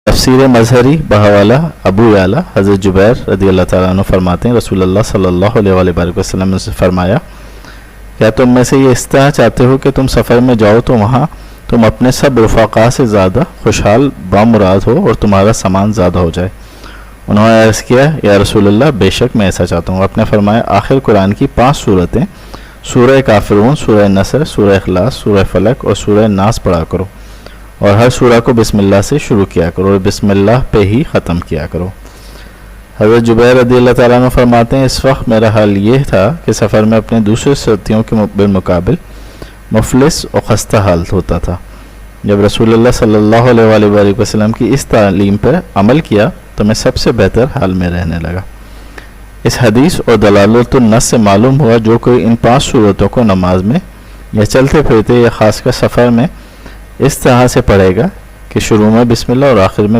تفسیر مظہری بحوالہ ابو یعلا حضرت جبیر رضی اللہ تعالیٰ عنہ فرماتے ہیں رسول اللہ صلی اللہ علیہ وآلہ وسلم نے فرمایا کیا تم میں سے یہ اس طرح چاہتے ہو کہ تم سفر میں جاؤ تو وہاں تم اپنے سب رفقا سے زیادہ خوشحال بامراد ہو اور تمہارا سامان زیادہ ہو جائے؟ انہوں نے عرض کیا یا رسول اللہ بے شک میں ایسا چاہتا ہوں۔ آپ نے فرمایا آخر قرآن کی 5 صورتیں سورہ کافرون، سورہ نصر، سورہ اخلاص، سورہ فلق اور سورہ ناس پڑھا کرو، اور ہر سورہ کو بسم اللہ سے شروع کیا کرو اور بسم اللہ پہ ہی ختم کیا کرو۔ حضرت جبیر رضی اللہ تعالیٰ عنہ فرماتے ہیں اس وقت میرا حال یہ تھا کہ سفر میں اپنے دوسرے ساتھیوں کے بالمقابل مفلس اور خستہ حال ہوتا تھا۔ جب رسول اللہ صلی اللہ علیہ وآلہ وسلم کی اس تعلیم پر عمل کیا تو میں سب سے بہتر حال میں رہنے لگا۔ اس حدیث اور دلالت النص سے معلوم ہوا جو کوئی ان 5 صورتوں کو نماز میں یا چلتے پھرتے یا خاص کر سفر میں اس طرح سے پڑھے گا کہ شروع میں بسم اللہ اور آخر میں